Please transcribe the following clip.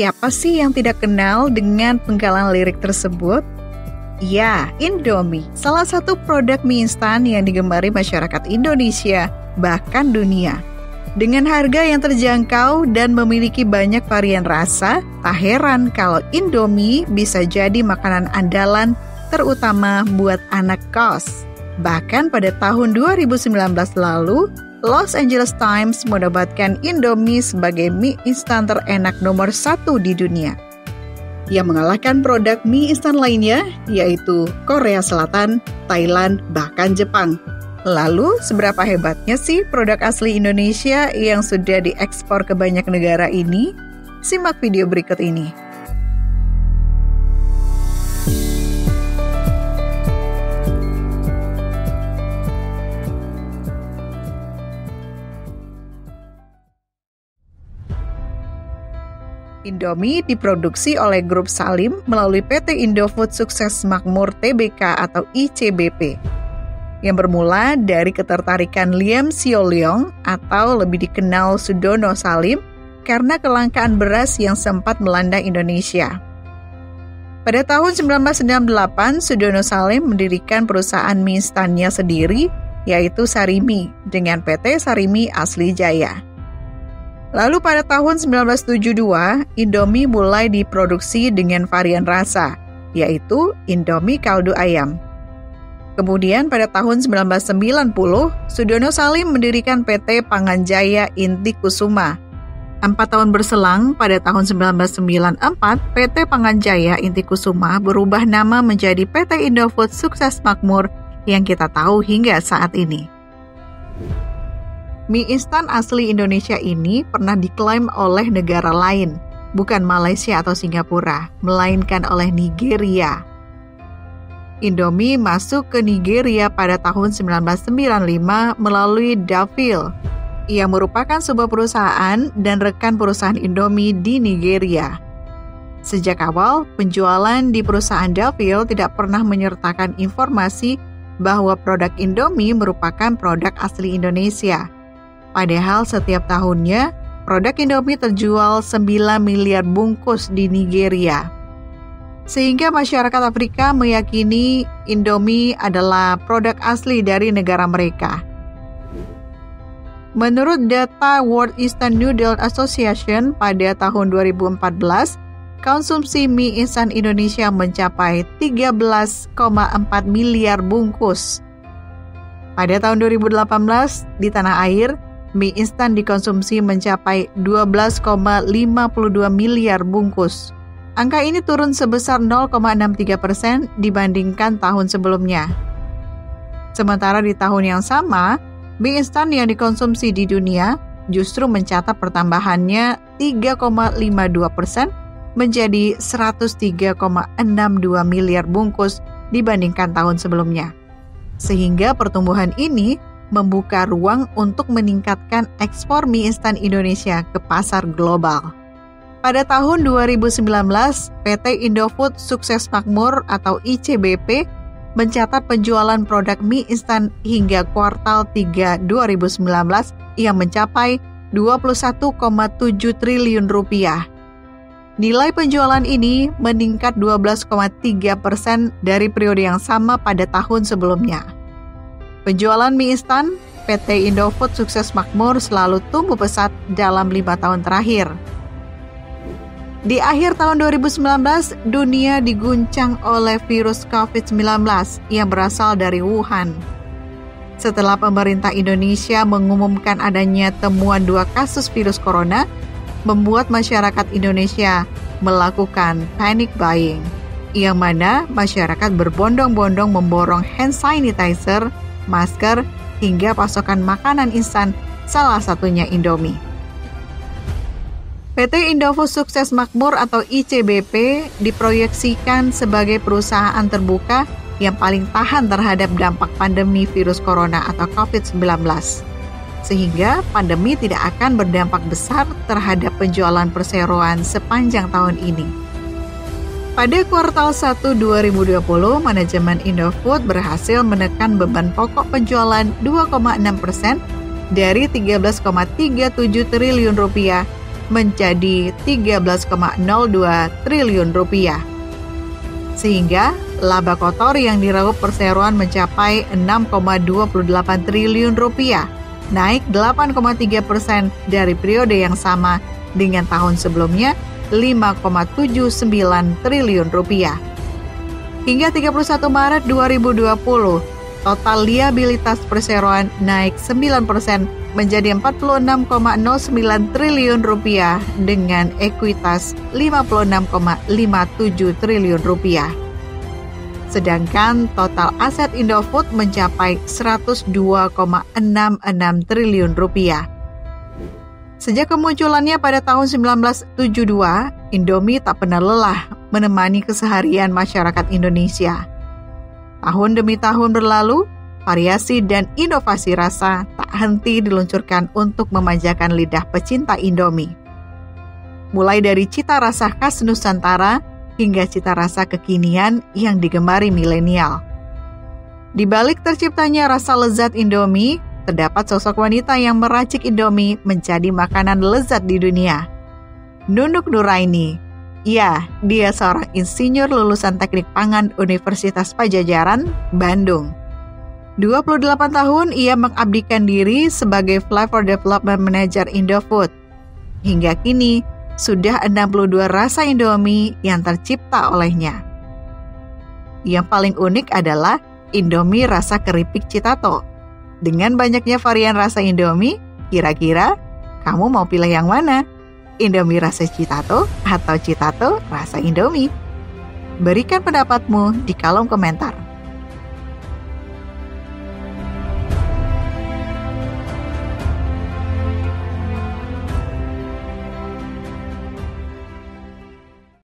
Siapa sih yang tidak kenal dengan penggalan lirik tersebut? Ya, Indomie, salah satu produk mie instan yang digemari masyarakat Indonesia, bahkan dunia. Dengan harga yang terjangkau dan memiliki banyak varian rasa, tak heran kalau Indomie bisa jadi makanan andalan terutama buat anak kos. Bahkan pada tahun 2019 lalu, Los Angeles Times menobatkan Indomie sebagai mie instan terenak nomor 1 di dunia. Yang mengalahkan produk mie instan lainnya, yaitu Korea Selatan, Thailand, bahkan Jepang. Lalu, seberapa hebatnya sih produk asli Indonesia yang sudah diekspor ke banyak negara ini? Simak video berikut ini. Indomie diproduksi oleh Grup Salim melalui PT Indofood Sukses Makmur Tbk atau ICBP, yang bermula dari ketertarikan Liam Sio Leong atau lebih dikenal Sudono Salim karena kelangkaan beras yang sempat melanda Indonesia. Pada tahun 1998, Sudono Salim mendirikan perusahaan mie instannya sendiri, yaitu Sarimi, dengan PT Sarimi Asli Jaya. Lalu pada tahun 1972, Indomie mulai diproduksi dengan varian rasa, yaitu Indomie kaldu ayam. Kemudian pada tahun 1990, Sudono Salim mendirikan PT Panganjaya Inti Kusuma. 4 tahun berselang, pada tahun 1994, PT Panganjaya Inti Kusuma berubah nama menjadi PT Indofood Sukses Makmur yang kita tahu hingga saat ini. Mie instan asli Indonesia ini pernah diklaim oleh negara lain, bukan Malaysia atau Singapura, melainkan oleh Nigeria. Indomie masuk ke Nigeria pada tahun 1995 melalui Davil, yang merupakan sebuah perusahaan dan rekan perusahaan Indomie di Nigeria. Sejak awal, penjualan di perusahaan Davil tidak pernah menyertakan informasi bahwa produk Indomie merupakan produk asli Indonesia. Padahal setiap tahunnya, produk Indomie terjual 9 miliar bungkus di Nigeria. Sehingga masyarakat Afrika meyakini Indomie adalah produk asli dari negara mereka. Menurut data World Instant Noodle Association pada tahun 2014, konsumsi mie instan Indonesia mencapai 13,4 miliar bungkus. Pada tahun 2018, di tanah air, mie instan dikonsumsi mencapai 12,52 miliar bungkus. Angka ini turun sebesar 0,63% dibandingkan tahun sebelumnya. Sementara di tahun yang sama, mie instan yang dikonsumsi di dunia justru mencatat pertambahannya 3,52% menjadi 103,62 miliar bungkus dibandingkan tahun sebelumnya. Sehingga pertumbuhan ini membuka ruang untuk meningkatkan ekspor mie instan Indonesia ke pasar global. Pada tahun 2019, PT Indofood Sukses Makmur atau ICBP mencatat penjualan produk mie instan hingga kuartal 3 2019 yang mencapai 21,7 triliun rupiah. Nilai penjualan ini meningkat 12,3% dari periode yang sama pada tahun sebelumnya. Penjualan mie instan PT Indofood Sukses Makmur selalu tumbuh pesat dalam 5 tahun terakhir. Di akhir tahun 2019, dunia diguncang oleh virus COVID-19 yang berasal dari Wuhan. Setelah pemerintah Indonesia mengumumkan adanya temuan 2 kasus virus corona, membuat masyarakat Indonesia melakukan panic buying, yang mana masyarakat berbondong-bondong memborong hand sanitizer, masker, hingga pasokan makanan instan, salah satunya Indomie. PT Indofood Sukses Makmur atau ICBP diproyeksikan sebagai perusahaan terbuka yang paling tahan terhadap dampak pandemi virus corona atau COVID-19. Sehingga pandemi tidak akan berdampak besar terhadap penjualan perseroan sepanjang tahun ini. Pada kuartal 1 2020, manajemen Indofood berhasil menekan beban pokok penjualan 2,6% dari 13,37 triliun rupiah menjadi 13,02 triliun rupiah. Sehingga laba kotor yang diraup perseroan mencapai 6,28 triliun rupiah, naik 8,3% dari periode yang sama dengan tahun sebelumnya 5,79 triliun rupiah. Hingga 31 Maret 2020, total liabilitas perseroan naik 9% menjadi 46,09 triliun rupiah dengan ekuitas 56,57 triliun rupiah. Sedangkan total aset Indofood mencapai 102,66 triliun rupiah. Sejak kemunculannya pada tahun 1972, Indomie tak pernah lelah menemani keseharian masyarakat Indonesia. Tahun demi tahun berlalu, variasi dan inovasi rasa tak henti diluncurkan untuk memanjakan lidah pecinta Indomie. Mulai dari cita rasa khas Nusantara hingga cita rasa kekinian yang digemari milenial. Di balik terciptanya rasa lezat Indomie, terdapat sosok wanita yang meracik Indomie menjadi makanan lezat di dunia. Nunuk Nuraini. Ya, dia seorang insinyur lulusan Teknik Pangan Universitas Padjadjaran, Bandung. 28 tahun ia mengabdikan diri sebagai Flavor Development Manager Indofood. Hingga kini, sudah 62 rasa Indomie yang tercipta olehnya. Yang paling unik adalah Indomie rasa keripik Citato. Dengan banyaknya varian rasa Indomie, kira-kira kamu mau pilih yang mana? Indomie rasa Citato atau Citato rasa Indomie? Berikan pendapatmu di kolom komentar.